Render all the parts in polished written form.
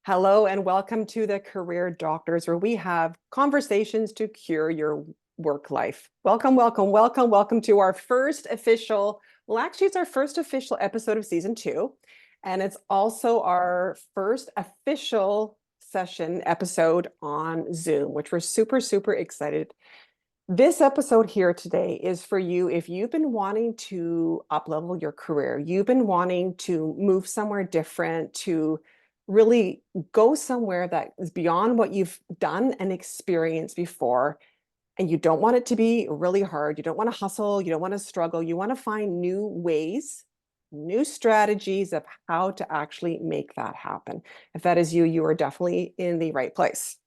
Hello and welcome to the Career Doctors, where we have conversations to cure your work life. Welcome, welcome, welcome, welcome to our first official, it's our first official episode of season 2. And it's also our first official session episode on Zoom, which we're super, super excited. This episode here today is for you if you've been wanting to up-level your career, you've been wanting to move somewhere different, to really go somewhere that is beyond what you've done and experienced before. And you don't want it to be really hard. You don't want to hustle. You don't want to struggle. You want to find new ways, new strategies of how to actually make that happen. If that is you, you are definitely in the right place.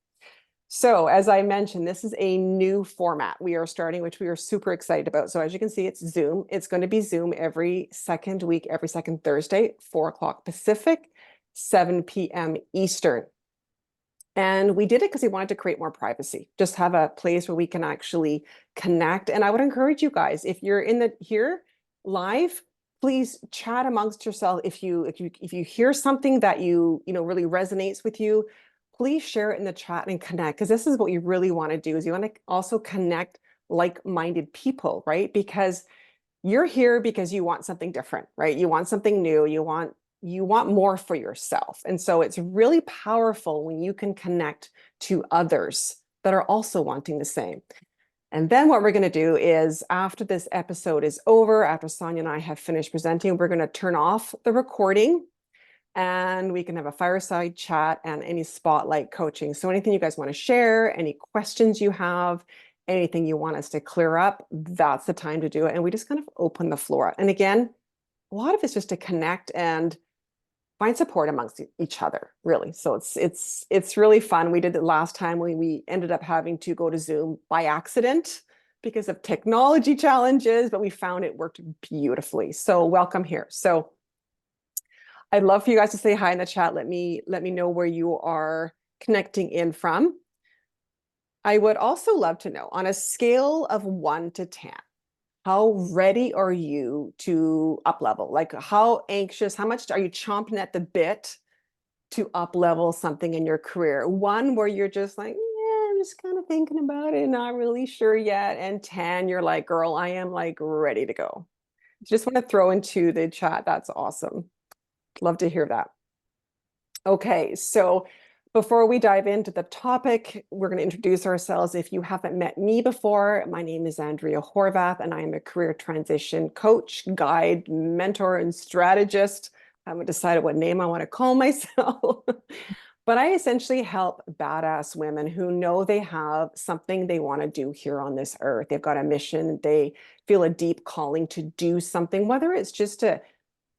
So as I mentioned, this is a new format we are starting, which we are super excited about. So as you can see, it's Zoom. It's going to be Zoom every second week, every second Thursday, 4 o'clock Pacific, 7 p.m. Eastern. And we did it because we wanted to create more privacy, just have a place where we can actually connect. And I would encourage you guys, if you're here live, please chat amongst yourself. If you hear something that really resonates with you, please share it in the chat and connect, because this is what you really want to do, is you want to also connect like-minded people, right? Because you're here because you want something different, right? You want something new, you want more for yourself. And so it's really powerful when you can connect to others that are also wanting the same. And then what we're going to do is, after this episode is over, after Sonia and I have finished presenting, we're going to turn off the recording and we can have a fireside chat and any spotlight coaching. So anything you guys want to share, any questions you have, anything you want us to clear up, that's the time to do it. And we just kind of open the floor. And again, a lot of it's just to connect and find support amongst each other, really. So it's really fun. We did it last time when we ended up having to go to Zoom by accident because of technology challenges, but we found it worked beautifully. So welcome here. So I'd love for you guys to say hi in the chat. Let me know where you are connecting in from. I would also love to know, on a scale of 1 to 10, how ready are you to up level? Like, how anxious, how much are you chomping at the bit to up level something in your career? 1 where you're just like, yeah, I'm just kind of thinking about it, not really sure yet. And 10, you're like, girl, I am like ready to go. Just want to throw into the chat. That's awesome. Love to hear that. Okay, so before we dive into the topic, we're going to introduce ourselves. If you haven't met me before, my name is Andrea Horvath, and I am a career transition coach, guide, mentor, and strategist. I haven't decided what name I want to call myself. But I essentially help badass women who know they have something they want to do here on this earth. They've got a mission. They feel a deep calling to do something, whether it's just to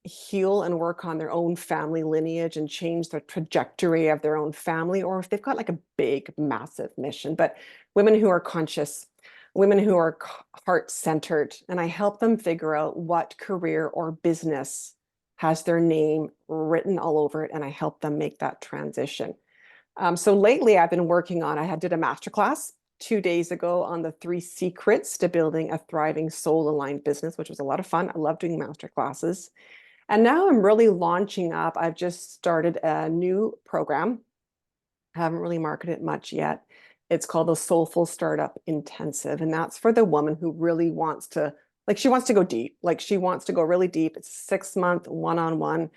heal and work on their own family lineage and change the trajectory of their own family, or if they've got like a big, massive mission. But women who are conscious, women who are heart-centered, and I help them figure out what career or business has their name written all over it, and I help them make that transition. So lately I've been working on, did a masterclass 2 days ago on the 3 secrets to building a thriving soul-aligned business, which was a lot of fun. I love doing masterclasses. And now I'm really launching up. I've just started a new program. I haven't really marketed it much yet. It's called the Soulful Startup Intensive. And that's for the woman who really wants to, she wants to go deep. She wants to go really deep. It's a 6-month one-on-one,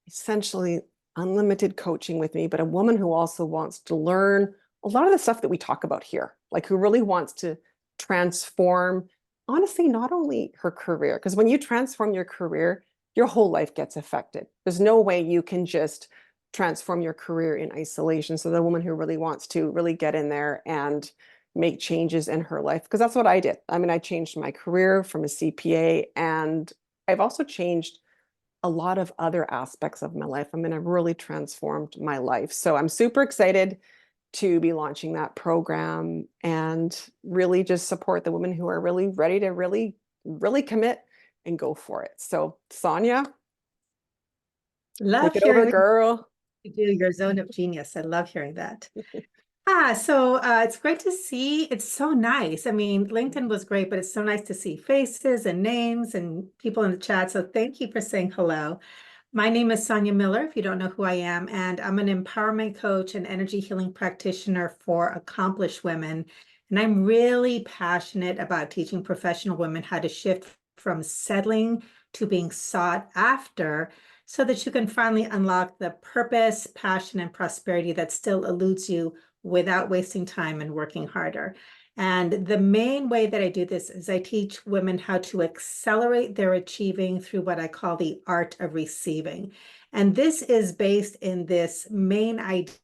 essentially unlimited coaching with me, but a woman who also wants to learn a lot of the stuff that we talk about here, who really wants to transform, honestly, not only her career, because when you transform your career, your whole life gets affected. There's no way you can just transform your career in isolation. So the woman who really wants to really get in there and make changes in her life, because that's what I did. I mean, I changed my career from a CPA, and I've also changed a lot of other aspects of my life. I mean, I've really transformed my life. So I'm super excited to be launching that program and really just support the women who are really ready to really, really commit and go for it. So Sonia, Love take it over, hearing girl. you do your zone of genius. I love hearing that. So it's great to see. It's so nice. I mean, LinkedIn was great, but it's so nice to see faces and names and people in the chat. So thank you for saying hello. My name is Sonia Miller, if you don't know who I am, and I'm an empowerment coach and energy healing practitioner for accomplished women. And I'm really passionate about teaching professional women how to shift from settling to being sought after so that you can finally unlock the purpose, passion, and prosperity that still eludes you without wasting time and working harder. And the main way that I do this is I teach women how to accelerate their achieving through what I call the art of receiving. And this is based in this main idea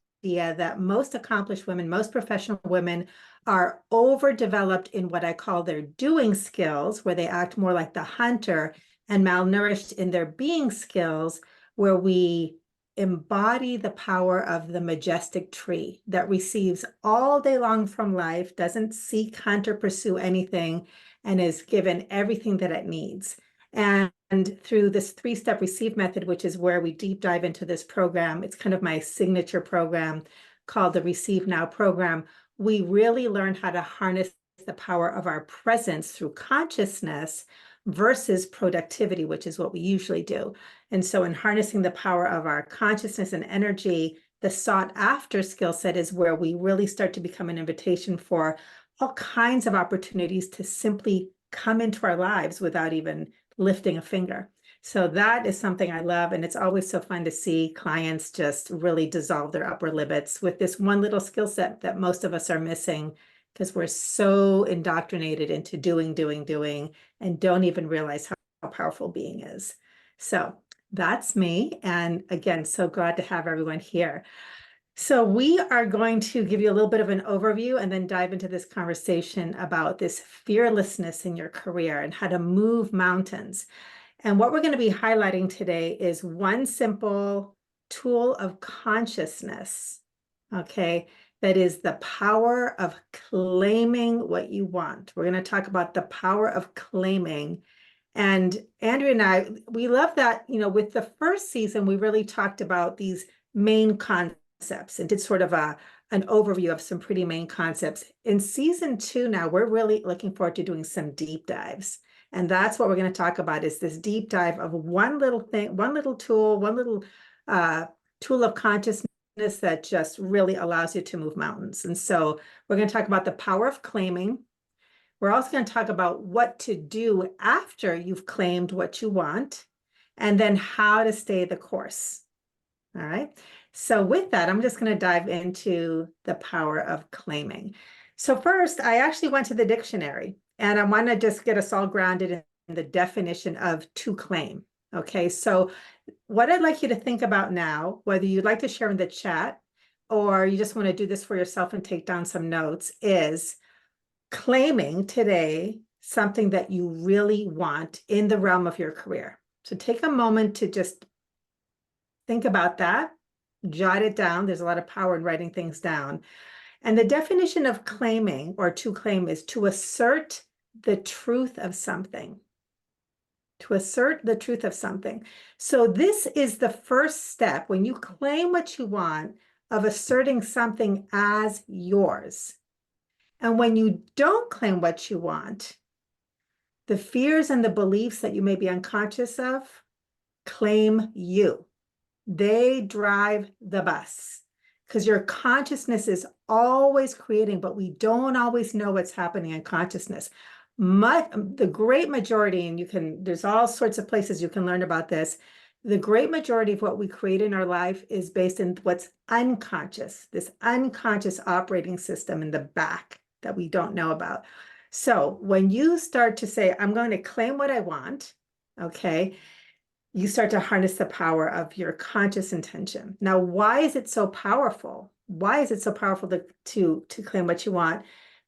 that most accomplished women, most professional women are overdeveloped in what I call their doing skills, where they act more like the hunter, and malnourished in their being skills, where we embody the power of the majestic tree that receives all day long from life, doesn't seek, hunt, or pursue anything, and is given everything that it needs. And through this three-step receive method, which is where we deep dive into this program, it's kind of my signature program called the Receive Now program. We really learn how to harness the power of our presence through consciousness versus productivity, which is what we usually do. And so in harnessing the power of our consciousness and energy, the sought after skill set is where we really start to become an invitation for all kinds of opportunities to simply come into our lives without even lifting a finger. So that is something I love. And it's always so fun to see clients just really dissolve their upper limits with this one little skill set that most of us are missing because we're so indoctrinated into doing, and don't even realize how powerful being is. So that's me. And again, so glad to have everyone here. So we are going to give you a little bit of an overview and then dive into this conversation about this fearlessness in your career and how to move mountains. And what we're going to be highlighting today is one simple tool of consciousness, okay, that is the power of claiming what you want. We're going to talk about the power of claiming. And Andrea and I, we love that, with the first season, we really talked about these main concepts and did sort of an overview of some pretty main concepts. In season 2 now, we're really looking forward to doing some deep dives. And that's what we're going to talk about is this deep dive of one little thing, one little tool, one little tool of consciousness that just really allows you to move mountains. And so we're going to talk about the power of claiming. We're also going to talk about what to do after you've claimed what you want, and then how to stay the course. All right. So with that, I'm just going to dive into the power of claiming. So first, I actually went to the dictionary, and I want to just get us all grounded in the definition of to claim. Okay. So what I'd like you to think about now, whether you'd like to share in the chat or you just want to do this for yourself and take down some notes, is claiming today something that you really want in the realm of your career. So take a moment to just think about that, jot it down. There's a lot of power in writing things down. And the definition of claiming or to claim is to assert the truth of something. To assert the truth of something. So this is the first step when you claim what you want of asserting something as yours. And when you don't claim what you want, the fears and the beliefs that you may be unconscious of claim you. They drive the bus because your consciousness is always creating, but we don't always know what's happening in consciousness. The great majority, and there's all sorts of places you can learn about this. The great majority of what we create in our life is based in what's unconscious, this unconscious operating system in the back that we don't know about. So when you start to say, I'm going to claim what I want, okay, you start to harness the power of your conscious intention. Now, why is it so powerful? Why is it so powerful to claim what you want?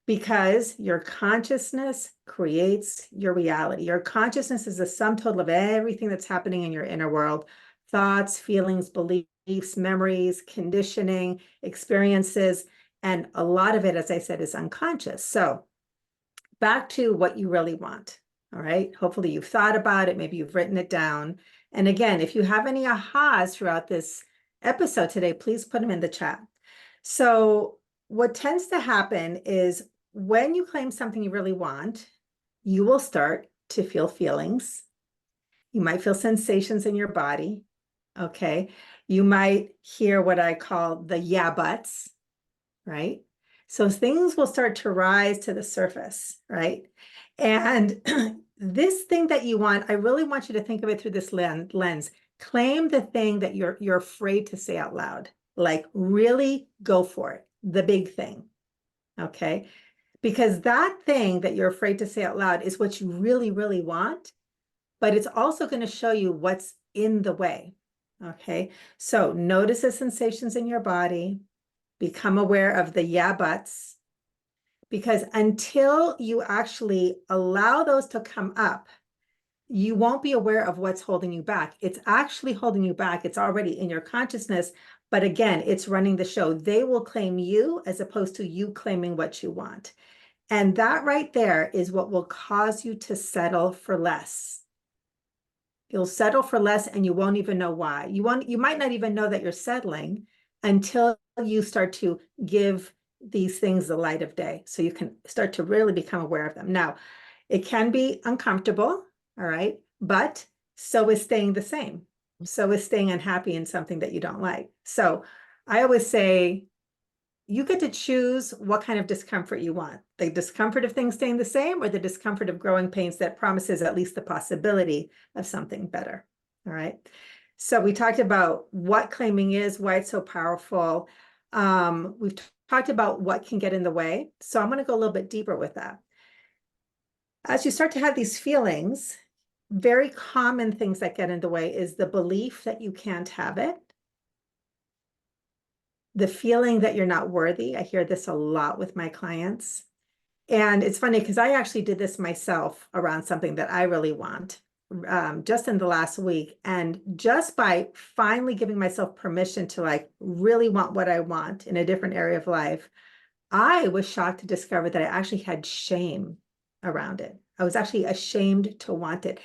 Because your consciousness creates your reality. Your consciousness is the sum total of everything that's happening in your inner world: thoughts, feelings, beliefs, memories, conditioning, experiences. And a lot of it, as I said, is unconscious. So back to what you really want. All right. Hopefully you've thought about it. Maybe you've written it down. And again, if you have any ahas throughout this episode today, please put them in the chat. So what tends to happen is when you claim something you really want, you will start to feel feelings. You might feel sensations in your body. Okay. You might hear what I call the yeah buts, right? So things will start to rise to the surface, right? And this thing that you want, I really want you to think of it through this lens. Claim the thing that you're afraid to say out loud. Like really go for it, the big thing. Okay. Because that thing that you're afraid to say out loud is what you really, really want, but it's also going to show you what's in the way. Okay. So notice the sensations in your body, become aware of the yeah buts, because until you actually allow those to come up, you won't be aware of what's holding you back. It's actually holding you back. It's already in your consciousness. But again, it's running the show. They will claim you as opposed to you claiming what you want. And that right there is what will cause you to settle for less. You'll settle for less and you won't even know why. You might not even know that you're settling until you start to give these things the light of day. So you can start to really become aware of them. Now, it can be uncomfortable, all right, but so is staying the same. So is staying unhappy in something that you don't like. So I always say, you get to choose what kind of discomfort you want. The discomfort of things staying the same or the discomfort of growing pains that promises at least the possibility of something better. All right. So we talked about what claiming is, why it's so powerful. We've talked about what can get in the way. So I'm going to go a little bit deeper with that. As you start to have these feelings, very common things that get in the way is the belief that you can't have it, the feeling that you're not worthy. I hear this a lot with my clients. And it's funny because I actually did this myself around something that I really want just in the last week. And just by finally giving myself permission to like really want what I want in a different area of life, I was shocked to discover that I actually had shame around it. I was actually ashamed to want it.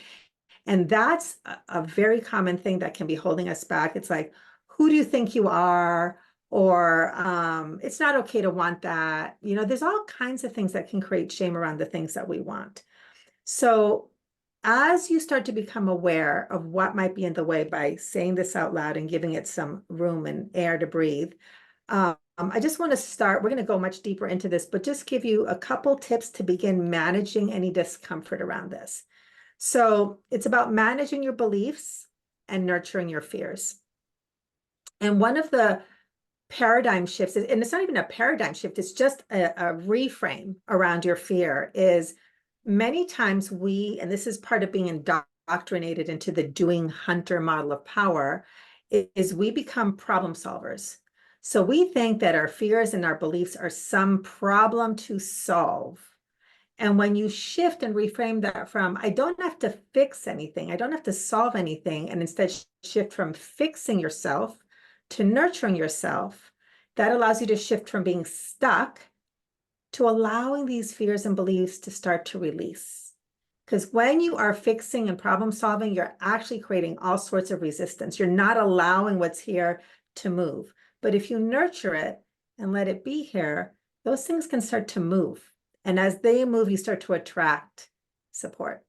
And that's a very common thing that can be holding us back. It's like, who do you think you are? Or it's not okay to want that. You know, there's all kinds of things that can create shame around the things that we want. So as you start to become aware of what might be in the way by saying this out loud and giving it some room and air to breathe, I just want to start, we're going to go much deeper into this, but just give you a couple tips to begin managing any discomfort around this. So it's about managing your beliefs and nurturing your fears. And one of the paradigm shifts, and it's not even a paradigm shift, it's just a reframe around your fear, is many times we, and this is part of being indoctrinated into the doing hunter model of power, is we become problem solvers. So we think that our fears and our beliefs are some problem to solve. And when you shift and reframe that from, I don't have to fix anything, I don't have to solve anything, and instead shift from fixing yourself to nurturing yourself, that allows you to shift from being stuck to allowing these fears and beliefs to start to release. Because when you are fixing and problem solving, you're actually creating all sorts of resistance. You're not allowing what's here to move. But if you nurture it and let it be here, those things can start to move. And as they move, you start to attract support.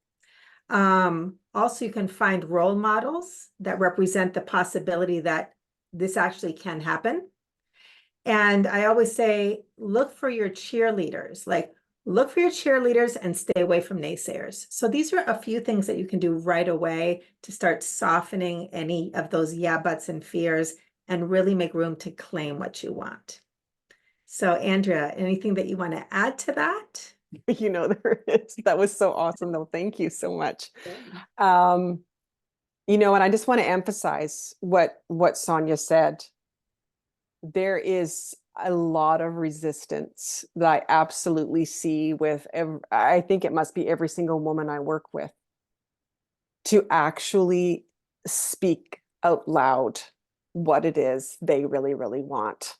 Also, you can find role models that represent the possibility that this actually can happen. And I always say, look for your cheerleaders, like look for your cheerleaders and stay away from naysayers. So these are a few things that you can do right away to start softening any of those yeah buts and fears and really make room to claim what you want. So Andrea, anything that you want to add to that? You know, there is. That was so awesome, though. Thank you so much. You know, and I just want to emphasize what Sonia said. There is a lot of resistance that I absolutely see with I think it must be every single woman I work with, to actually speak out loud what it is they really, really want.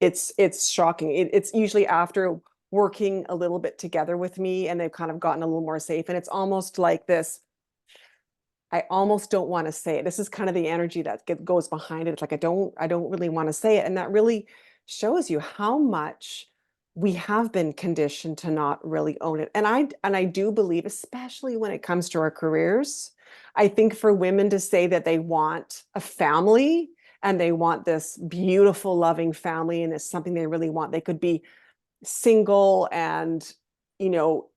It's shocking. It's usually after working a little bit together with me and they've kind of gotten a little more safe. And it's almost like this, I almost don't want to say it. This is kind of the energy that goes behind it. It's like, I don't really want to say it. And that really shows you how much we have been conditioned to not really own it. And I do believe, especially when it comes to our careers, I think for women to say that they want a family and they want this beautiful, loving family, and it's something they really want, they could be single and, you know,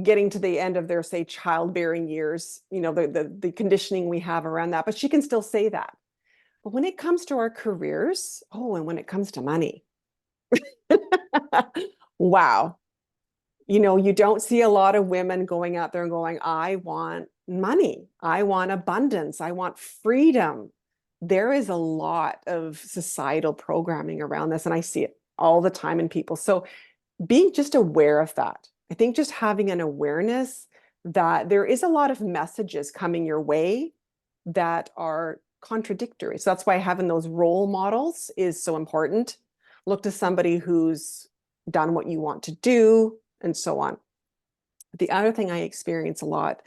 getting to the end of their, say, childbearing years, you know, the conditioning we have around that, but she can still say that. But when it comes to our careers, oh, and when it comes to money, wow. You know, you don't see a lot of women going out there and going, I want money. I want abundance. I want freedom. There is a lot of societal programming around this, and I see it all the time in people. So being just aware of that, I think just having an awareness that there is a lot of messages coming your way that are contradictory. So that's why having those role models is so important. Look to somebody who's done what you want to do, and so on. The other thing I experience a lot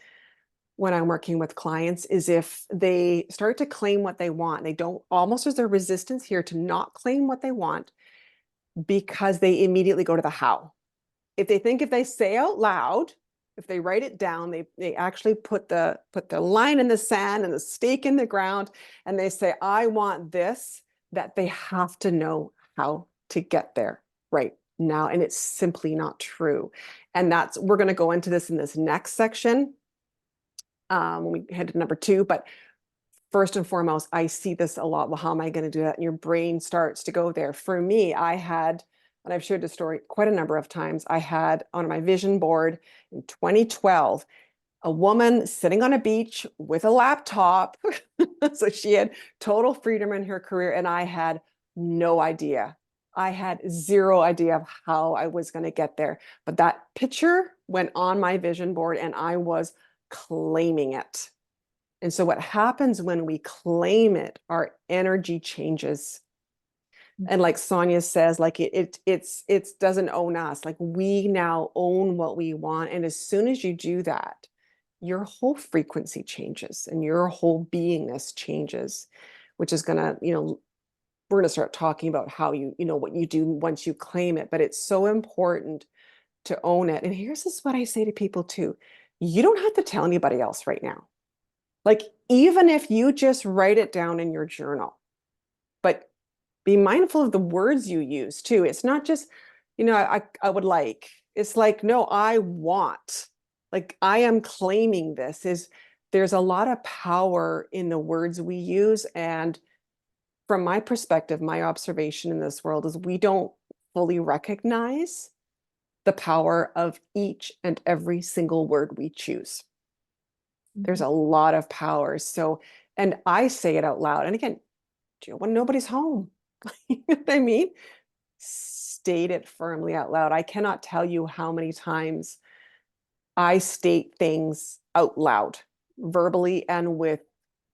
when I'm working with clients is if they start to claim what they want, they don't, almost as their resistance here to not claim what they want because they immediately go to the how. If they think if they say out loud, if they write it down, they actually put the line in the sand and the stake in the ground, and they say, I want this, that they have to know how to get there right now. And it's simply not true. And that's, we're going to go into this in this next section when we head to number 2. But first and foremost, I see this a lot. Well, how am I going to do that? And your brain starts to go there. For me, I had, and I've shared the story quite a number of times, I had on my vision board in 2012, a woman sitting on a beach with a laptop. So she had total freedom in her career. And I had no idea. I had zero idea of how I was going to get there. But that picture went on my vision board and I was claiming it. And so what happens when we claim it, our energy changes. And like Sonia says, like it doesn't own us. Like we now own what we want. And as soon as you do that, your whole frequency changes and your whole beingness changes, which is gonna, you know, we're gonna start talking about how you know, what you do once you claim it. But it's so important to own it. And here's this what I say to people too. You don't have to tell anybody else right now. Like, even if you just write it down in your journal, but be mindful of the words you use too. It's not just, you know, I would like, it's like, no, I want, like, I am claiming this. There's a lot of power in the words we use. And from my perspective, my observation in this world is we don't fully recognize the power of each and every single word we choose. There's a lot of power. So, and I say it out loud. And again, you know, when nobody's home, you know what I mean? State it firmly out loud. I cannot tell you how many times I state things out loud, verbally and with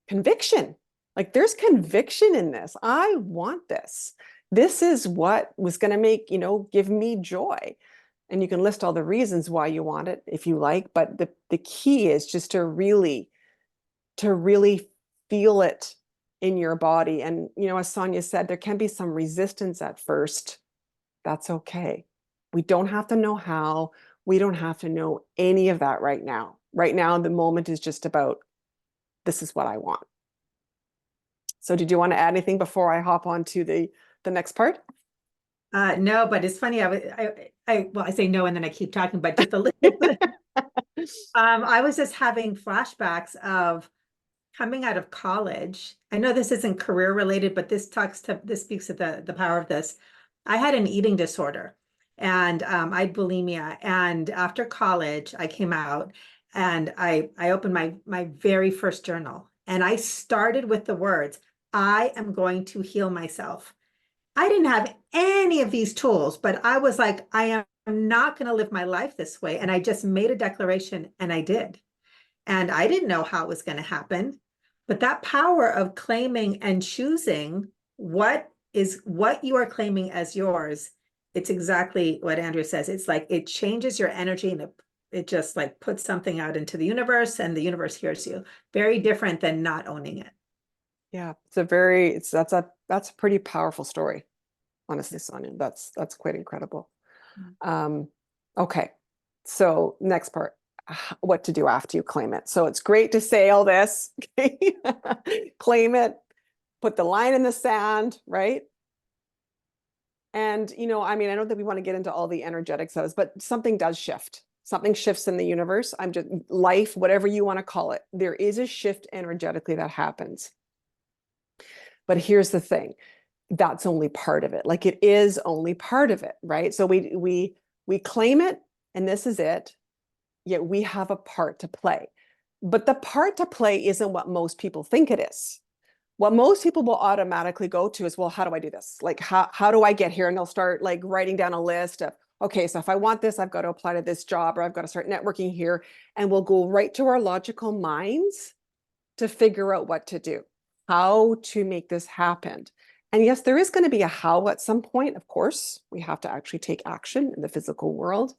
conviction. Like there's conviction in this. I want this. This is what was going to make, you know, give me joy. And you can list all the reasons why you want it if you like, but the key is just to really feel it in your body. And, you know, as Sonia said, there can be some resistance at first. That's okay. We don't have to know how. We don't have to know any of that right now. Right now, the moment is just about, this is what I want. So did you want to add anything before I hop on to the next part? No, but it's funny. I say no, and then I keep talking, but just a little bit. I was just having flashbacks of coming out of college. I know this isn't career related, but this speaks to the power of this. I had an eating disorder and I had bulimia. And after college, I came out and I opened my very first journal. And I started with the words, I am going to heal myself. I didn't have any of these tools, but I was like, I am not going to live my life this way. And I just made a declaration and I did. And I didn't know how it was going to happen. But that power of claiming and choosing what you are claiming as yours, it's exactly what Andrea says. It's like it changes your energy and it just like puts something out into the universe and the universe hears you. Very different than not owning it. Yeah, that's a pretty powerful story, honestly, Sonia. That's quite incredible. Okay, so next part. what to do after you claim it. So it's great to say all this, okay? Claim it, put the line in the sand, right? And, I mean, I don't think we want to get into all the energetics of this, but something does shift. Something shifts in the universe. I'm just life, whatever you want to call it. There is a shift energetically that happens. But here's the thing. That's only part of it. Like it is only part of it, right? So we claim it and this is it. Yet we have a part to play. But the part to play isn't what most people think it is. What most people will automatically go to is, well, how do I do this? Like, how do I get here? And they'll start like writing down a list of, okay, so if I want this, I've got to apply to this job or I've got to start networking here. And we'll go right to our logical minds to figure out what to do, how to make this happen. And yes, there is going to be a how at some point. Of course, we have to actually take action in the physical world.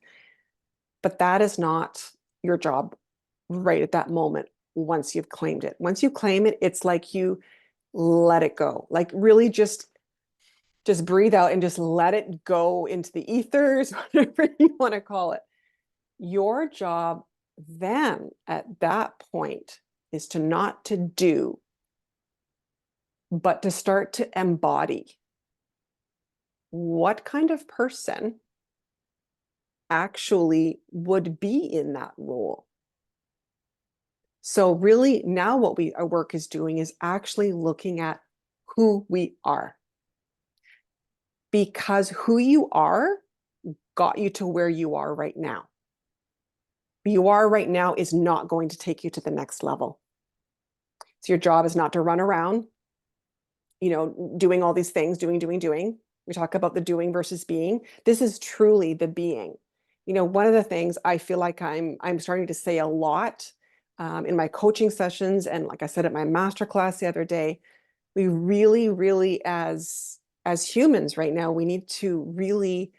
But that is not your job right at that moment once you've claimed it. Once you claim it, it's like you let it go. Like really just breathe out and just let it go into the ethers, whatever you want to call it. Your job then at that point is to not to do, but to start to embody. What kind of person actually would be in that role? So really now what our work is doing is actually looking at who we are. Because who you are got you to where you are right now. Who you are right now is not going to take you to the next level. So your job is not to run around, doing all these things, doing. We talk about the doing versus being. This is truly the being. One of the things I feel like I'm starting to say a lot in my coaching sessions, and like I said at my masterclass the other day, we really as humans right now, we need to really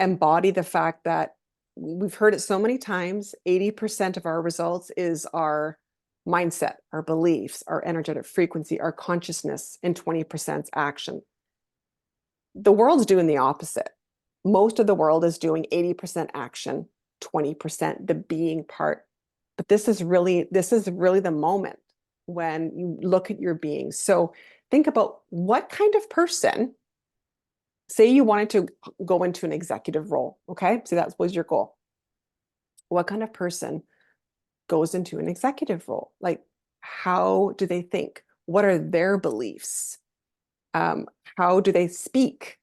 embody the fact that we've heard it so many times, 80% of our results is our mindset, our beliefs, our energetic frequency, our consciousness, and 20% action. The world's doing the opposite. Most of the world is doing 80% action, 20% the being part. But this is really the moment when you look at your being. So think about what kind of person, say you wanted to go into an executive role, okay? So that was your goal. What kind of person goes into an executive role? Like, how do they think? What are their beliefs? How do they speak,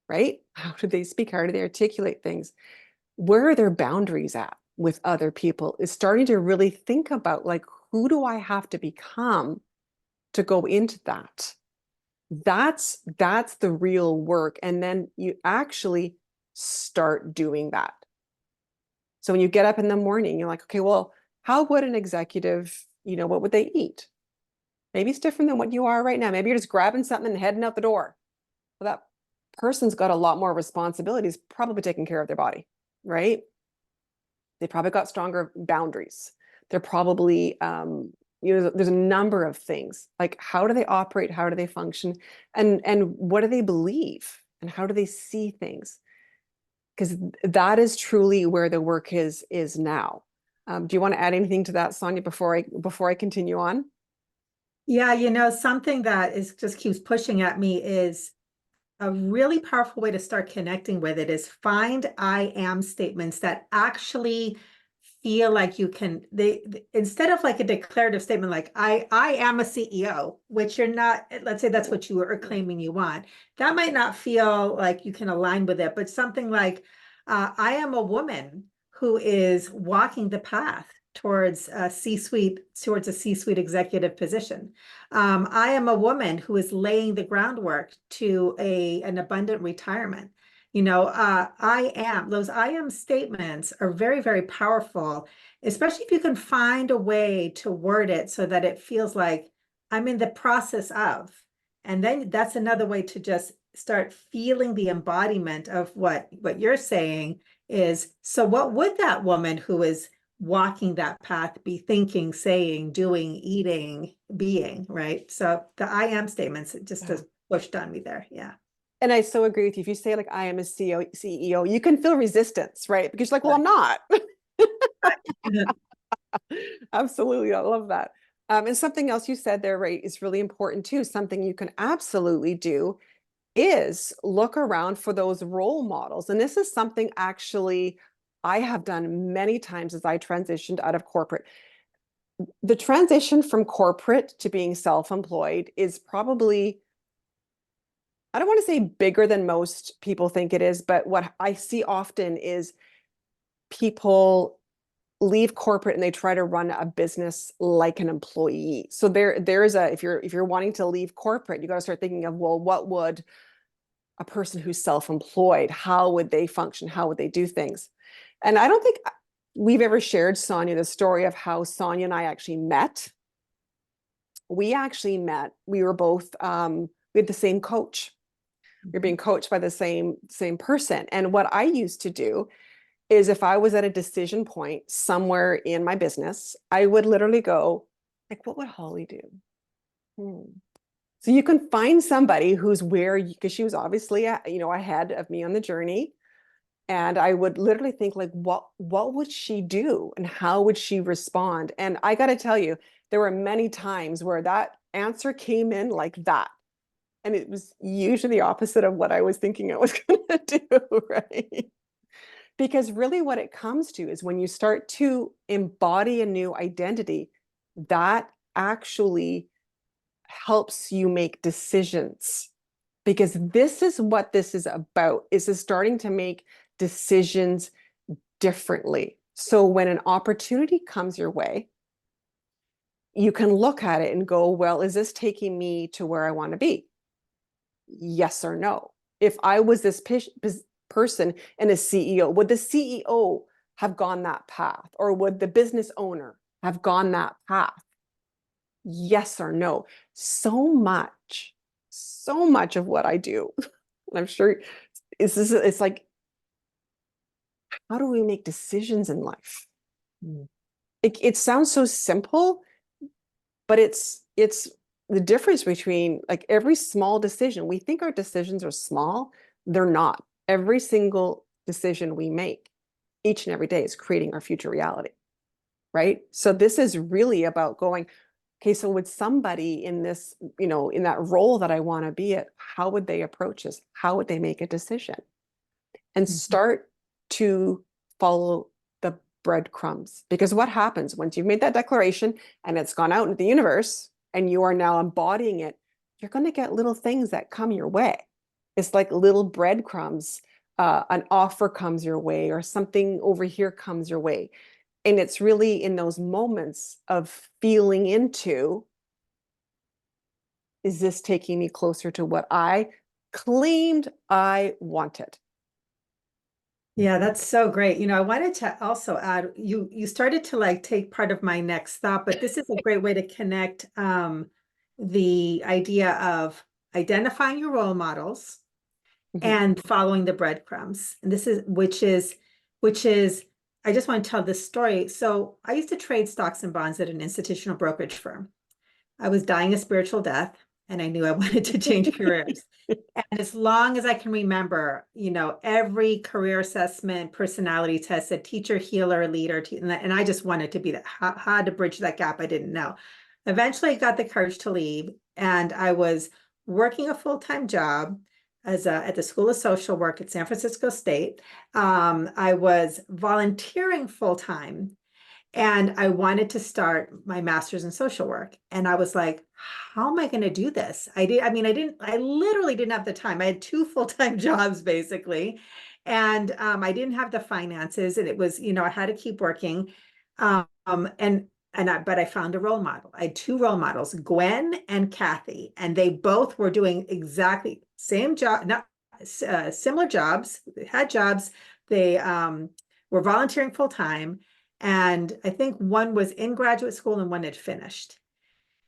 right? How do they speak? How do they articulate things? Where are their boundaries at with other people? Is starting to really think about, like, who do I have to become to go into that? That's the real work. And then you actually start doing that. So when you get up in the morning, you're like, okay, well, how would an executive, what would they eat? Maybe it's different than what you are right now. Maybe you're just grabbing something and heading out the door. Well, that person's got a lot more responsibilities, probably taking care of their body, right? They probably got stronger boundaries. They're probably, there's a number of things, like how do they operate? How do they function? And what do they believe? And how do they see things? Because that is truly where the work is now. Do you want to add anything to that, Sonia, before I continue on? Yeah, something that just keeps pushing at me is a really powerful way to start connecting with it is find I am statements that actually feel like you can, instead of like a declarative statement like I am a CEO, which you're not, let's say that's what you are claiming you want. That might not feel like you can align with it, but something like I am a woman who is walking the path towards a C-suite executive position. I am a woman who is laying the groundwork to an abundant retirement. I am, those I am statements are very, very powerful, especially if you can find a way to word it so that it feels like I'm in the process of. And then that's another way to just start feeling the embodiment of what you're saying is, so what would that woman who is walking that path be thinking, saying, doing, eating, being, right? So the I am statements, it just has pushed on me there. Yeah. And I so agree with you. If you say like, I am a CEO, you can feel resistance, right? Because you're like, well, I'm not. Absolutely. I love that. And something else you said there, right, is really important too. Something you can absolutely do is look around for those role models. And this is something actually I have done many times as I transitioned out of corporate. The transition from corporate to being self-employed is probably, I don't want to say bigger than most people think it is, but what I see often is people leave corporate and they try to run a business like an employee. So there's a, if you're wanting to leave corporate, you got to start thinking of, well, what would a person who's self-employed, how would they function? How would they do things? And I don't think we've ever shared, Sonia, the story of how Sonia and I actually met. We actually met, we were both we had the same coach. We were being coached by the same person. And what I used to do is if I was at a decision point somewhere in my business, I would literally go, like, what would Holly do? So you can find somebody who's where, because she was obviously, ahead of me on the journey. And I would literally think like, what would she do? And how would she respond? And I got to tell you, there were many times where that answer came in like that. And it was usually the opposite of what I was thinking I was going to do, right? Because really what it comes to is when you start to embody a new identity, that actually helps you make decisions. Because this is what this is about, is starting to make decisions differently. So when an opportunity comes your way, you can look at it and go, well, is this taking me to where I want to be? Yes or no. If I was this person and a CEO, would the CEO have gone that path? Or would the business owner have gone that path? Yes or no. So much of what I do, and I'm sure it's like, how do we make decisions in life? It sounds so simple, but it's the difference between like every small decision. We think our decisions are small. They're not. Every single decision we make each and every day is creating our future reality, right? So this is really about going, okay, so would somebody in this, in that role that I want to be at, how would they approach this? How would they make a decision? And start to follow the breadcrumbs. Because what happens once you've made that declaration and it's gone out into the universe and you are now embodying it, you're going to get little things that come your way. It's like little breadcrumbs. An offer comes your way, or something over here comes your way. And it's really in those moments of feeling into, is this taking me closer to what I claimed I wanted? Yeah, that's so great. I wanted to also add, you started to like take part of my next thought, but this is a great way to connect the idea of identifying your role models and following the breadcrumbs. And this is which is I just want to tell this story. So I used to trade stocks and bonds at an institutional brokerage firm. I was dying a spiritual death and I knew I wanted to change careers. And as long as I can remember, every career assessment, personality test said teacher, healer, leader, and I just wanted to be that. How to bridge that gap, I didn't know. Eventually, I got the courage to leave, and I was working a full-time job at the School of Social Work at San Francisco State. I was volunteering full-time and I wanted to start my master's in social work. And I was like, how am I going to do this? I literally didn't have the time. I had two full-time jobs basically. And I didn't have the finances and it was, I had to keep working. Um, but I found a role model. I had two role models, Gwen and Kathy, and they both were doing exactly same job, not similar jobs. They had jobs. They were volunteering full time. And I think one was in graduate school and one had finished.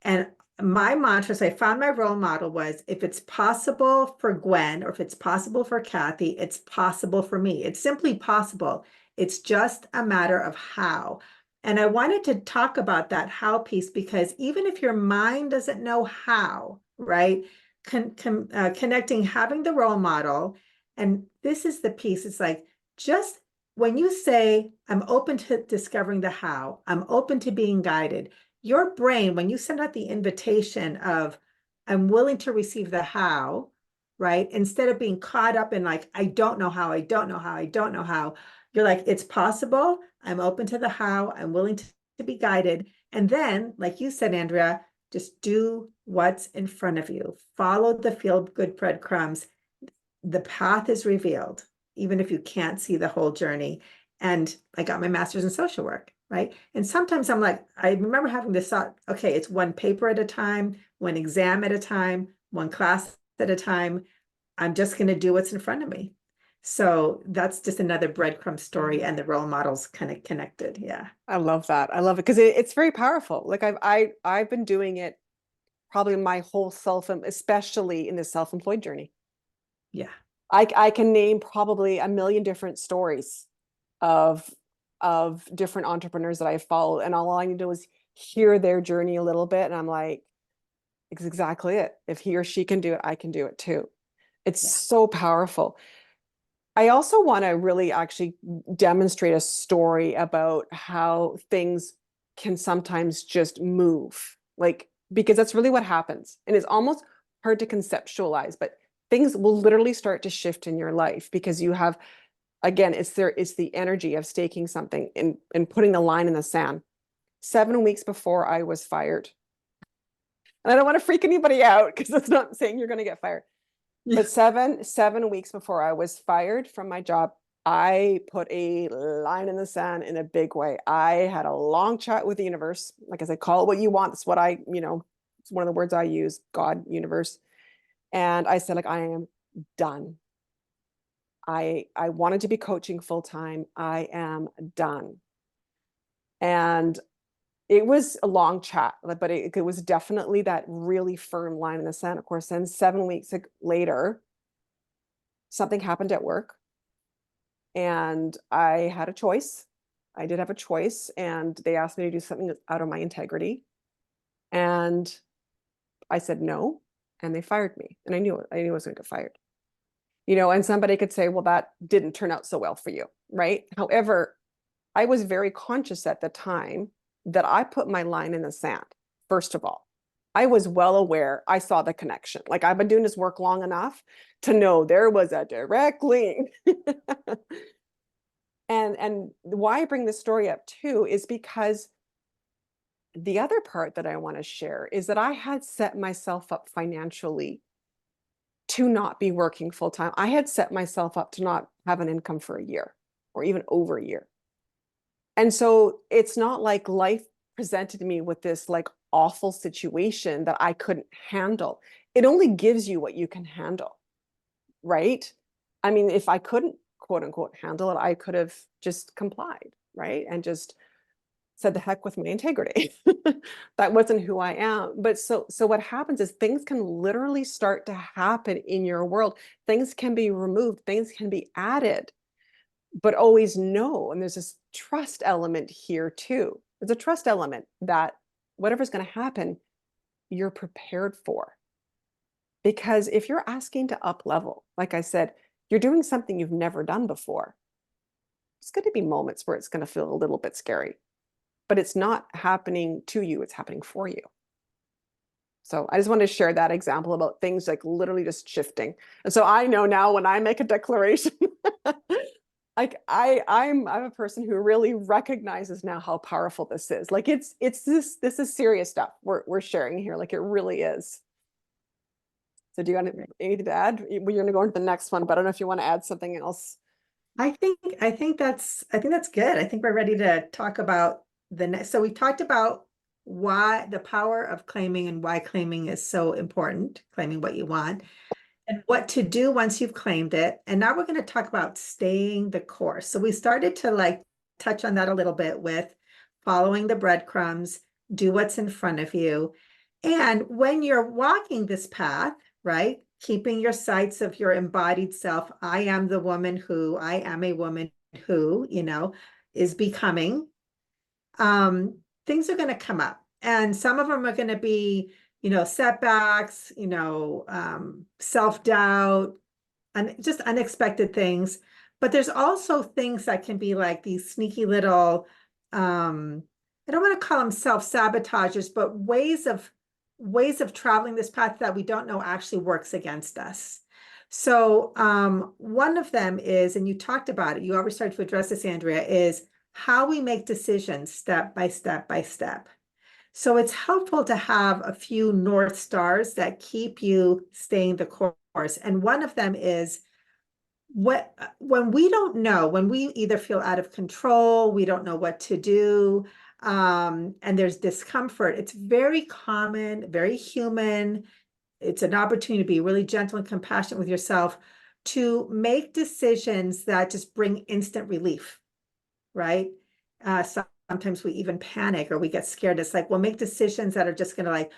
And my mantra, so I found my role model was, if it's possible for Gwen or if it's possible for Kathy, it's possible for me. It's simply possible. It's just a matter of how. And I wanted to talk about that how piece, because even if your mind doesn't know how, right? Connecting, having the role model. And this is the piece. It's like, just when you say, I'm open to discovering the how, I'm open to being guided, your brain, when you send out the invitation of, I'm willing to receive the how, right? Instead of being caught up in like, I don't know how, I don't know how, I don't know how, you're like, it's possible. I'm open to the how. I'm willing to be guided. And then, like you said, Andrea, just do what's in front of you. Follow the feel-good breadcrumbs. The path is revealed, even if you can't see the whole journey. And I got my master's in social work, right? And sometimes I'm like, I remember having this thought, okay, it's one paper at a time, one exam at a time, one class at a time. I'm just going to do what's in front of me. So that's just another breadcrumb story, and the role models kind of connected. Yeah. I love that. I love it because it's very powerful. Like I've been doing it probably my whole self, especially in the self-employed journey. Yeah. I can name probably a million different stories of different entrepreneurs that I followed, and all I need to do is hear their journey a little bit, and I'm like, it's exactly it. If he or she can do it, I can do it too. It's Yeah. so powerful. I also want to really actually demonstrate a story about how things can sometimes just move, like, because that's really what happens. And it's almost hard to conceptualize, but things will literally start to shift in your life because you have, again, it's the energy of staking something and putting the line in the sand. 7 weeks before I was fired, and I don't want to freak anybody out because it's not saying you're going to get fired. But 7 weeks before I was fired from my job, I put a line in the sand in a big way. I had a long chat with the universe. Like I said, call it what you want. It's what it's one of the words I use, God, universe. And I said, like, I am done. I wanted to be coaching full time. I am done. And it was a long chat, but it was definitely that really firm line in the sand. Of course, then 7 weeks later, something happened at work and I had a choice. I did have a choice, and they asked me to do something out of my integrity. And I said no, and they fired me. And I knew it. I knew I was going to get fired. And somebody could say, well, that didn't turn out so well for you, right? However, I was very conscious at the time that I put my line in the sand. First of all, I was well aware. I saw the connection. Like, I've been doing this work long enough to know there was a direct link. And why I bring this story up too is because the other part that I want to share is that I had set myself up financially to not be working full time. I had set myself up to not have an income for a year or even over a year. And so it's not like life presented me with this like awful situation that I couldn't handle. It only gives you what you can handle, right? I mean, if I couldn't quote unquote handle it, I could have just complied, right? And just said the heck with my integrity. That wasn't who I am. But so what happens is things can literally start to happen in your world. Things can be removed, things can be added, but always know. And there's this trust element here too. There's a trust element that whatever's going to happen, you're prepared for. Because if you're asking to up level, like I said, you're doing something you've never done before. It's going to be moments where it's going to feel a little bit scary, but it's not happening to you, it's happening for you. So I just wanted to share that example about things like literally just shifting. And so I know now when I make a declaration, like I'm a person who really recognizes now how powerful this is. Like this is serious stuff we're sharing here. Like it really is. So do you want anything to add? We're going to go into the next one, but I don't know if you want to add something else. I think that's good. I think we're ready to talk about the next. So we talked about why the power of claiming and why claiming is so important, claiming what you want, and what to do once you've claimed it. And now we're going to talk about staying the course. So we started to like touch on that a little bit with following the breadcrumbs, do what's in front of you. And when you're walking this path, right, keeping your sights of your embodied self, I am the woman who, I am a woman who, is becoming, things are going to come up. And some of them are going to be, setbacks, self-doubt, and just unexpected things. But there's also things that can be like these sneaky little, I don't want to call them self-sabotagers, but ways of traveling this path that we don't know actually works against us. So one of them is, and you talked about it, you already started to address this, Andrea, is how we make decisions step by step by step. So it's helpful to have a few North Stars that keep you staying the course. And one of them is when we don't know, when we either feel out of control, we don't know what to do, and there's discomfort, it's very common, very human. It's an opportunity to be really gentle and compassionate with yourself, to make decisions that just bring instant relief, right? Sometimes we even panic or we get scared. It's like, well, make decisions that are just going to like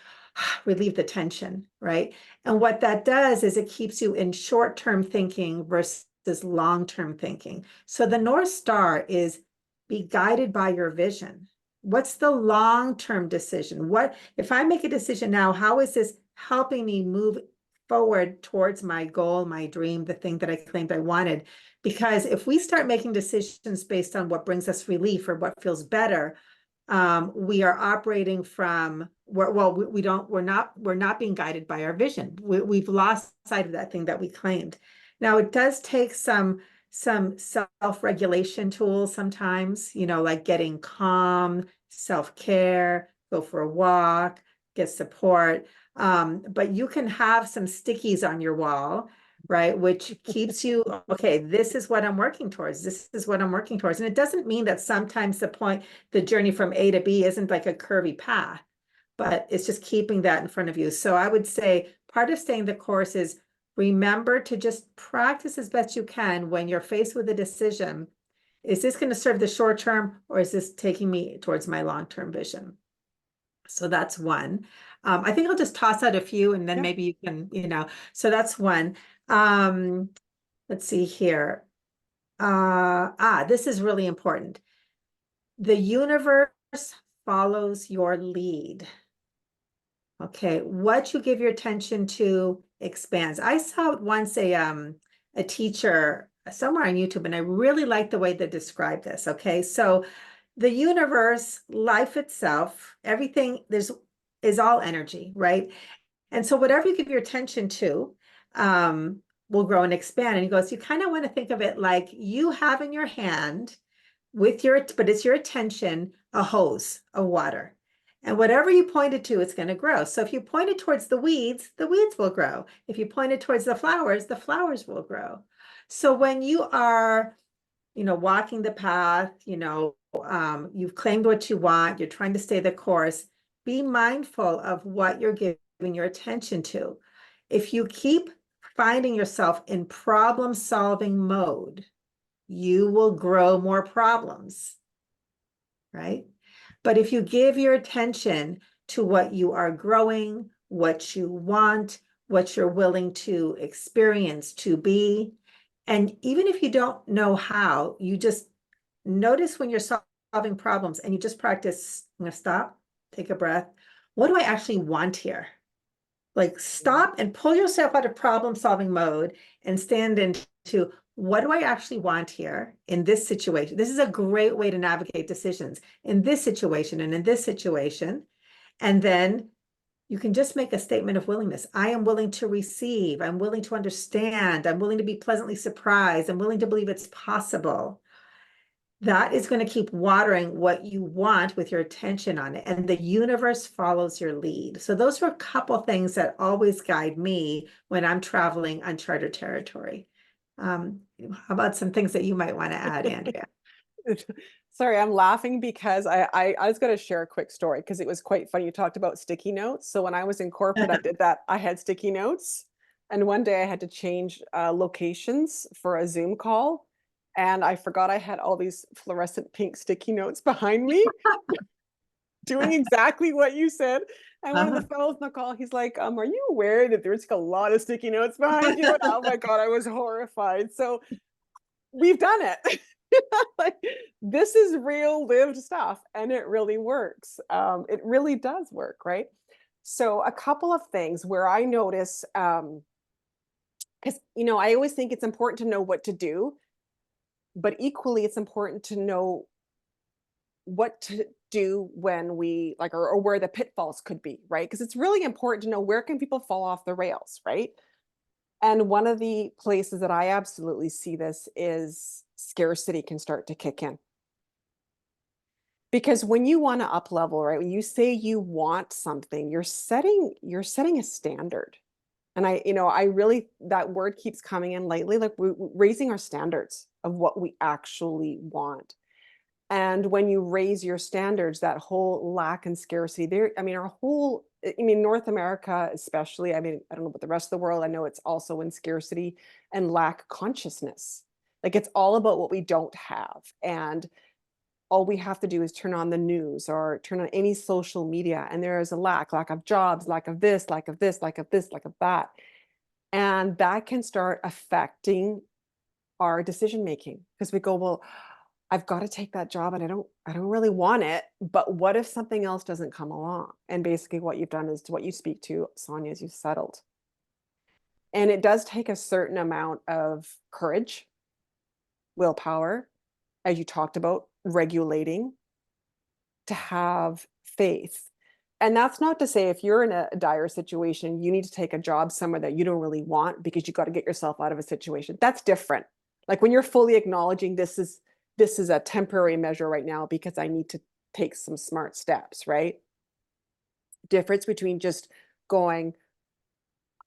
relieve the tension, right? And what that does is it keeps you in short-term thinking versus long-term thinking. So the North Star is be guided by your vision. What's the long-term decision? What if I make a decision now, how is this helping me move forward towards my goal, my dream, the thing that I claimed I wanted? Because if we start making decisions based on what brings us relief or what feels better, we are operating from we're not being guided by our vision. We've lost sight of that thing that we claimed. Now it does take some self-regulation tools sometimes, like getting calm, self-care, go for a walk, get support. But you can have some stickies on your wall, right? Which keeps you, okay, this is what I'm working towards. This is what I'm working towards. And it doesn't mean that sometimes the journey from A to B isn't like a curvy path, but it's just keeping that in front of you. So I would say part of staying the course is remember to just practice as best you can when you're faced with a decision. Is this going to serve the short term, or is this taking me towards my long-term vision? So that's one. I think I'll just toss out a few and then maybe you can, so that's one. Let's see here. This is really important. The universe follows your lead. Okay, what you give your attention to expands. I saw once a teacher somewhere on YouTube, and I really like the way they described this. Okay, so the universe, life itself, everything is all energy, right? And so whatever you give your attention to will grow and expand. And he goes, you kind of want to think of it like you have in your hand but it's your attention, a hose of water. And whatever you point it to, it's going to grow. So if you point it towards the weeds will grow. If you point it towards the flowers will grow. So when you are, walking the path, you've claimed what you want, you're trying to stay the course, be mindful of what you're giving your attention to. If you keep finding yourself in problem-solving mode, you will grow more problems, right? But if you give your attention to what you are growing, what you want, what you're willing to experience, to be, and even if you don't know how, you just notice when you're solving problems and you just practice, I'm going to stop, take a breath. What do I actually want here? Like stop and pull yourself out of problem-solving mode and stand into what do I actually want here in this situation? This is a great way to navigate decisions in this situation and in this situation. And then you can just make a statement of willingness. I am willing to receive. I'm willing to understand. I'm willing to be pleasantly surprised. I'm willing to believe it's possible. That is going to keep watering what you want with your attention on it. And the universe follows your lead. So those were a couple things that always guide me when I'm traveling uncharted territory. How about some things that you might want to add, Andrea? Sorry, I'm laughing because I was going to share a quick story because it was quite funny. You talked about sticky notes. So when I was in corporate, I did that. I had sticky notes. And one day I had to change locations for a Zoom call. And I forgot I had all these fluorescent pink sticky notes behind me doing exactly what you said. And one of the fellows in the call, he's like, are you aware that there's a lot of sticky notes behind you? And oh my God, I was horrified. So we've done it. Like, this is real lived stuff and it really works. It really does work, right? So a couple of things where I notice, because I always think it's important to know what to do. But equally, it's important to know what to do when we like, or where the pitfalls could be, right? Because it's really important to know where can people fall off the rails, right? And one of the places that I absolutely see this is scarcity can start to kick in. Because when you want to up level, right? When you say you want something, you're setting a standard. And I really, that word keeps coming in lately, like we're raising our standards of what we actually want. And when you raise your standards, that whole lack and scarcity there, I mean, North America, especially, I mean, I don't know about the rest of the world. I know it's also in scarcity and lack consciousness. Like it's all about what we don't have. And all we have to do is turn on the news or turn on any social media, and there is a lack of jobs, lack of this, lack of this, lack of this, lack of that. And that can start affecting our decision making because we go, well, I've got to take that job and I don't really want it, but what if something else doesn't come along? And basically what you've done is to what you speak to, Sonia, is you've settled. And it does take a certain amount of courage, willpower, as you talked about, regulating, to have faith. And that's not to say if you're in a dire situation, you need to take a job somewhere that you don't really want because you got to get yourself out of a situation. That's different. Like when you're fully acknowledging this is a temporary measure right now because I need to take some smart steps, right? Difference between just going,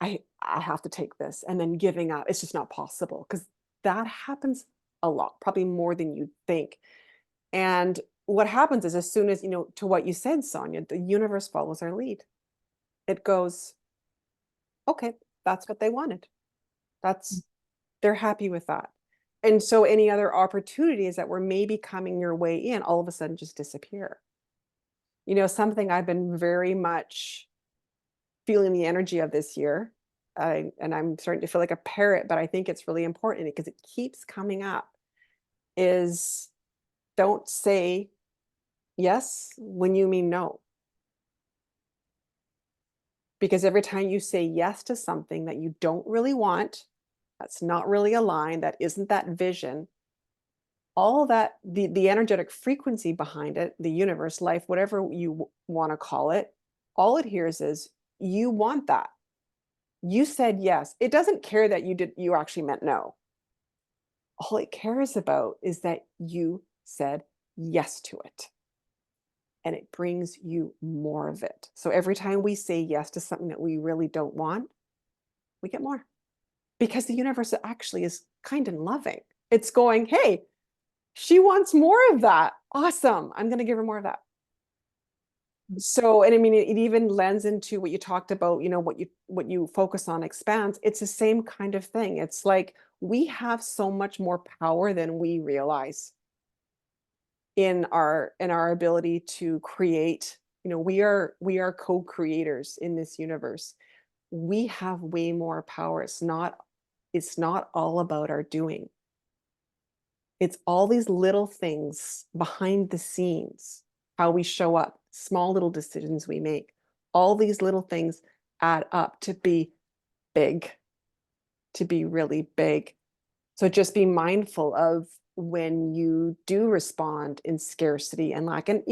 I have to take this and then giving up. It's just not possible because that happens a lot, probably more than you think. And what happens is as soon as, to what you said, Sonia, the universe follows our lead. It goes, okay, that's what they wanted. They're happy with that. And so any other opportunities that were maybe coming your way in, all of a sudden just disappear. Something I've been very much feeling the energy of this year, and I'm starting to feel like a parrot, but I think it's really important because it keeps coming up, is don't say yes when you mean no. Because every time you say yes to something that you don't really want, that's not really aligned, that isn't that vision, all that, the energetic frequency behind it, the universe, life, whatever you want to call it, all it hears is you want that. You said yes. It doesn't care that you actually meant no. All it cares about is that you said yes to it. And it brings you more of it. So every time we say yes to something that we really don't want, we get more because the universe actually is kind and loving. It's going, hey, she wants more of that. Awesome. I'm going to give her more of that. So, and I mean, it even lends into what you talked about, what you focus on expands. It's the same kind of thing. It's like we have so much more power than we realize in our ability to create. We are co-creators in this universe. We have way more power. It's not all about our doing. It's all these little things behind the scenes, how we show up, small little decisions we make. All these little things add up to be big, to be really big. So just be mindful of when you do respond in scarcity and lack. And,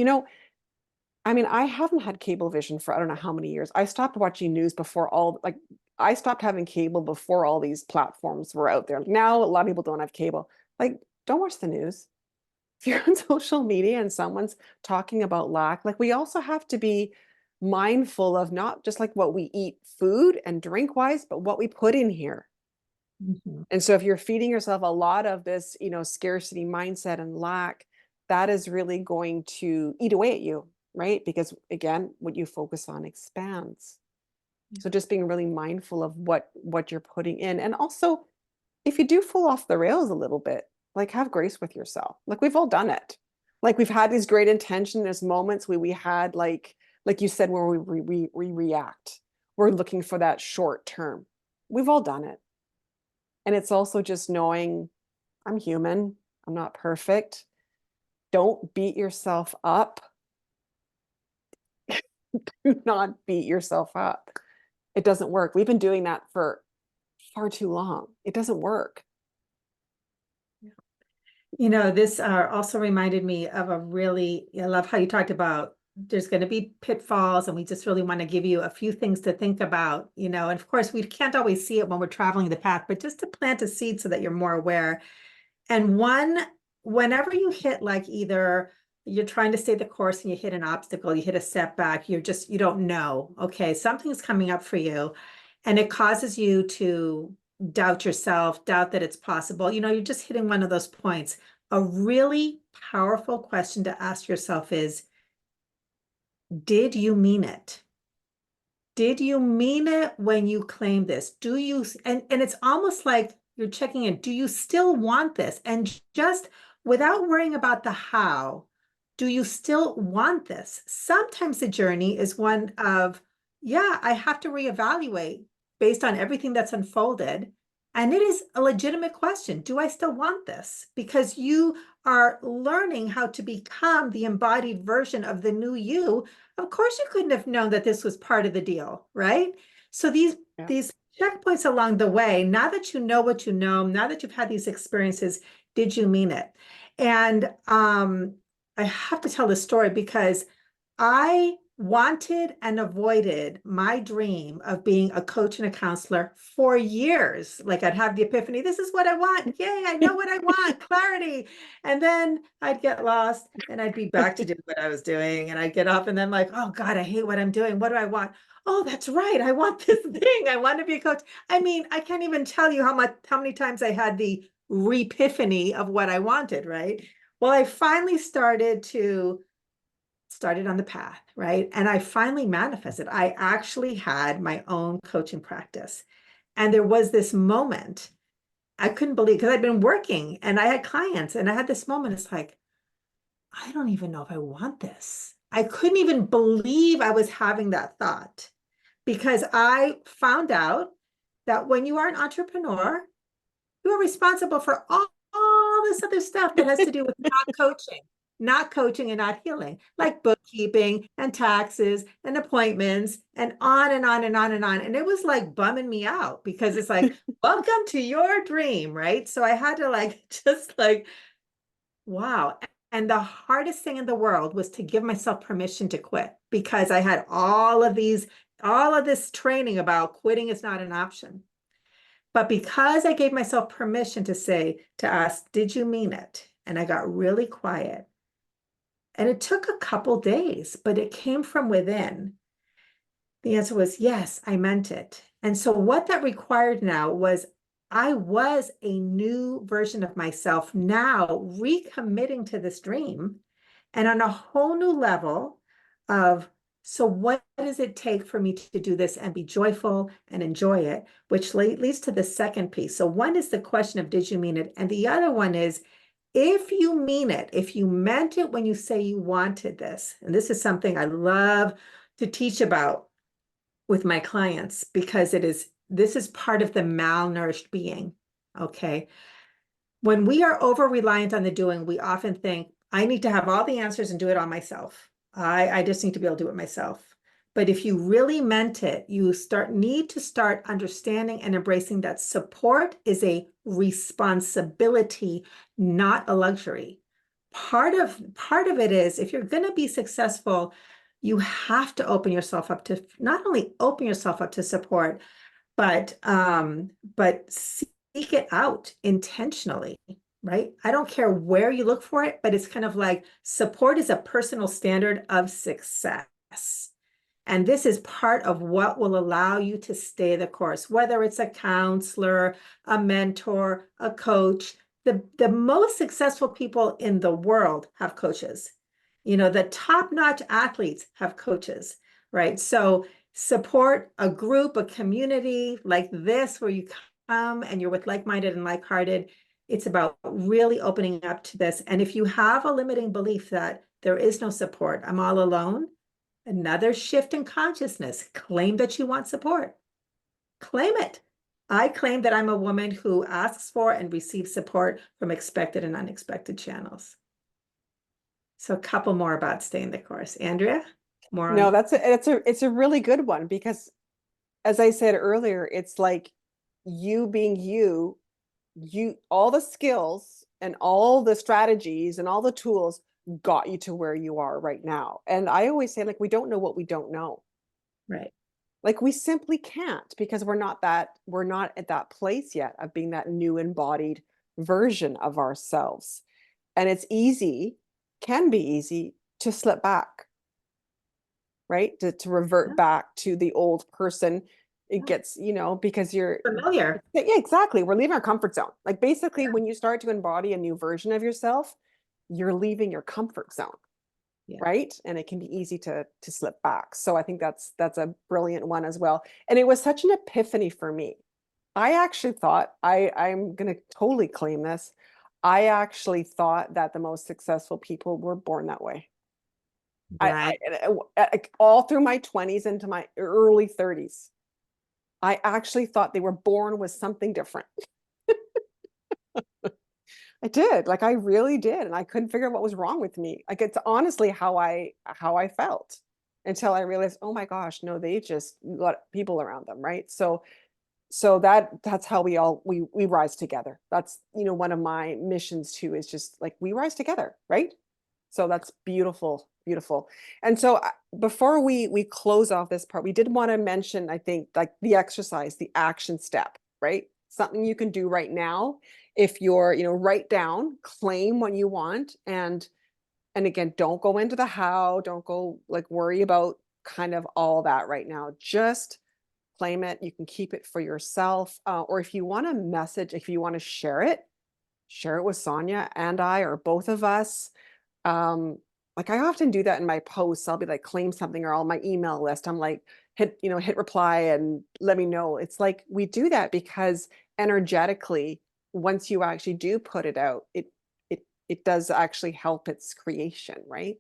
I mean, I haven't had cable vision for I don't know how many years. I stopped watching news I stopped having cable before all these platforms were out there. Now, a lot of people don't have cable. Like, don't watch the news. If you're on social media and someone's talking about lack, like we also have to be mindful of not just like what we eat food and drink wise, but what we put in here. Mhm. And so if you're feeding yourself a lot of this, scarcity mindset and lack, that is really going to eat away at you, right? Because again, what you focus on expands. Yeah. So just being really mindful of what you're putting in. And also, if you do fall off the rails a little bit, like have grace with yourself. Like we've all done it. Like we've had these great intention. There's moments where we had like you said, where we react. We're looking for that short term. We've all done it. And it's also just knowing I'm human. I'm not perfect. Don't beat yourself up. Do not beat yourself up. It doesn't work. We've been doing that for far too long. It doesn't work. This also reminded me of I love how you talked about there's going to be pitfalls, and we just really want to give you a few things to think about, and of course, we can't always see it when we're traveling the path, but just to plant a seed so that you're more aware. And whenever you hit like either you're trying to stay the course and you hit an obstacle, you hit a setback, you don't know, okay, something's coming up for you, and it causes you to doubt yourself, doubt that it's possible. You're just hitting one of those points. A really powerful question to ask yourself is, did you mean it? Did you mean it when you claim this? Do you, and it's almost like you're checking in, do you still want this? And just without worrying about the how, do you still want this? Sometimes the journey is one of, yeah, I have to reevaluate based on everything that's unfolded. And it is a legitimate question. Do I still want this? Because you are learning how to become the embodied version of the new you. Of course, you couldn't have known that this was part of the deal, right? So Yeah. these checkpoints along the way, now that you know what you know, now that you've had these experiences, did you mean it? And I have to tell this story because I wanted and avoided my dream of being a coach and a counselor for years. Like I'd have the epiphany, this is what I want. Yay, I know what I want, clarity. And then I'd get lost and I'd be back to doing what I was doing. And I'd get up and then like, oh God, I hate what I'm doing. What do I want? Oh, that's right. I want this thing. I want to be a coach. I mean, I can't even tell you how many times I had the re-epiphany of what I wanted, right? Well, I finally started on the path, right? And I finally manifested. I actually had my own coaching practice. And there was this moment I couldn't believe, because I'd been working and I had clients, and I had this moment. It's like, I don't even know if I want this. I couldn't even believe I was having that thought, because I found out that when you are an entrepreneur, you are responsible for all this other stuff that has to do with not coaching and not healing, like bookkeeping and taxes and appointments and on and on and on and on. And it was like bumming me out, because it's like, welcome to your dream, right? So I had to like, just like, wow. And the hardest thing in the world was to give myself permission to quit, because I had all of this training about quitting is not an option. But because I gave myself permission to ask, did you mean it? And I got really quiet. And it took a couple days, but it came from within. The answer was yes, I meant it. And so what that required now was, I was a new version of myself now, recommitting to this dream, and on a whole new level of, so what does it take for me to do this and be joyful and enjoy it, which leads to the second piece. So one is the question of, did you mean it? And the other one is, if you mean it, if you meant it when you say you wanted this, and this is something I love to teach about with my clients, because this is part of the malnourished being, okay? When we are over reliant on the doing, we often think, I need to have all the answers and do it all myself. I just need to be able to do it myself. But if you really meant it, you need to start understanding and embracing that support is a responsibility, not a luxury. Part of it is, if you're going to be successful, you have to open yourself up to, not only open yourself up to support, but seek it out intentionally, right? I don't care where you look for it, but it's kind of like, support is a personal standard of success. And this is part of what will allow you to stay the course, whether it's a counselor, a mentor, a coach. The most successful people in the world have coaches. The top-notch athletes have coaches, right? So support a group, a community like this, where you come and you're with like-minded and like-hearted. It's about really opening up to this. And if you have a limiting belief that there is no support, I'm all alone, another shift in consciousness. Claim that you want support. Claim it. I claim that I'm a woman who asks for and receives support from expected and unexpected channels. So a couple more about staying the course. Andrea, more No, on. it's a really good one, because as I said earlier, it's like you being you, all the skills and all the strategies and all the tools got you to where you are right now. And I always say, like, we don't know what we don't know. Right. Like, we simply can't, because we're not at that place yet of being that new embodied version of ourselves. And it's easy, can be easy to slip back, right? To Yeah. revert back to the old person. It Yeah. gets, because Familiar. yeah, exactly. We're leaving our comfort zone. Like, basically, Yeah. when you start to embody a new version of yourself, you're leaving your comfort zone, Yeah. right? And it can be easy to slip back. So I think that's a brilliant one as well. And it was such an epiphany for me. I actually thought, I'm going to totally claim this. I actually thought that the most successful people were born that way. Right. All through my 20s into my early 30s, I actually thought they were born with something different. I did. Like, I really did. And I couldn't figure out what was wrong with me. Like, it's honestly how I felt, until I realized, oh my gosh, no, they just got people around them, right? So that's how we rise together. That's, one of my missions too, is just like, we rise together, right? So that's beautiful, beautiful. And so, before we close off this part, we did want to mention, I think, like, the exercise, the action step, right? Something you can do right now. If you're, write down, claim what you want, and again, don't go into the how, don't go, like, worry about kind of all that right now. Just claim it. You can keep it for yourself, or if you want to message, if you want to share it with Sonia and I, or both of us. um like, I often do that in my posts. I'll be like, claim something, or all my email list, I'm like, hit reply and let me know. It's like, we do that because energetically, once you actually do put it out, it does actually help its creation, right?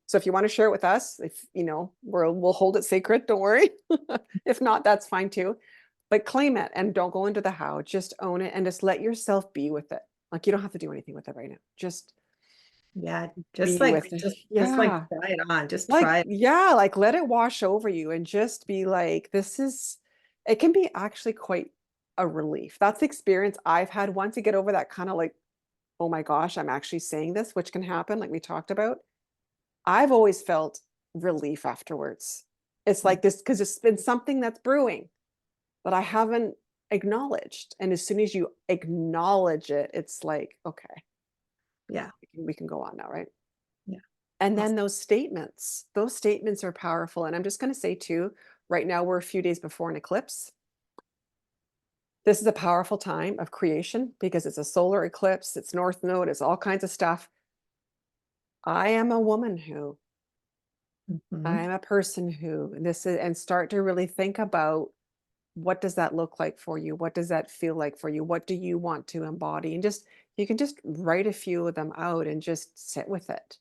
So if you want to share it with us, if we'll hold it sacred, don't worry. If not, that's fine too. But claim it, and don't go into the how. Just own it, and just let yourself be with it. Like, you don't have to do anything with it right now. Just Yeah. be with it. Just like Yeah. try it on. Just Like, try it. yeah, like, let it wash over you, and just be like, it can be actually quite a relief. That's the experience I've had. Once you get over that kind of like, oh my gosh, I'm actually saying this, which can happen, like we talked about. I've always felt relief afterwards. It's like this, because it's been something that's brewing that I haven't acknowledged. And as soon as you acknowledge it, it's like, okay, Yeah. we can go on now, right? Yeah. And then Awesome. those statements are powerful. And I'm just going to say too, right now we're a few days before an eclipse. This is a powerful time of creation, because it's a solar eclipse, it's North Node, it's all kinds of stuff. I am a woman who, Mhm. I'm a person who, this is, and start to really think about, what does that look like for you? What does that feel like for you? What do you want to embody? And just, you can just write a few of them out and just sit with it.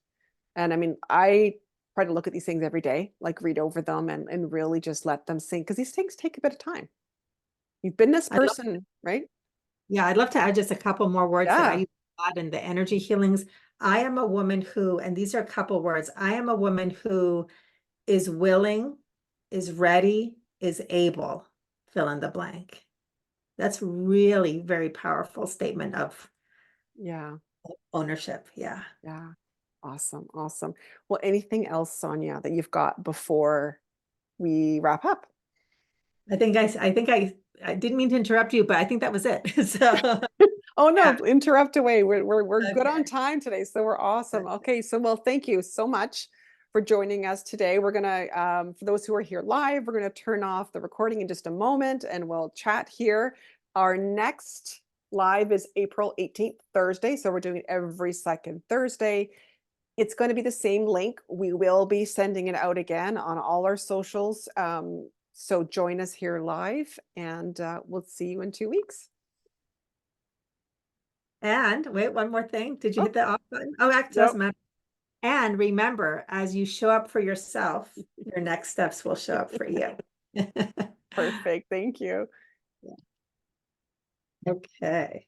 And I mean, I try to look at these things every day, like, read over them, and really just let them sink, because these things take a bit of time. You've been this I'd love, person, right? yeah, I'd love to add just a couple more words that I Yeah. use a lot in the energy healings. I am a woman who, and these are a couple words, I am a woman who is willing, is ready, is able, fill in the blank. That's really very powerful statement of Yeah. ownership. Yeah. Yeah. Awesome. Awesome. Well, anything else, Sonia, that you've got before we wrap up? I didn't mean to interrupt you, but I think that was it. So Oh no, yeah. interrupt away. We're good on Okay. time today, so we're awesome. Good. Okay, so, well, thank you so much for joining us today. We're gonna, for those who are here live, we're gonna turn off the recording in just a moment, and we'll chat here. Our next live is April 18th, Thursday. So we're doing it every second Thursday. It's going to be the same link. We will be sending it out again on all our socials. So join us here live, and we'll see you in 2 weeks. And wait, one more thing. Did you Oh, hit the off button? Oh, it doesn't nope. matter. And remember, as you show up for yourself, your next steps will show up for you. Perfect. Thank you. Okay.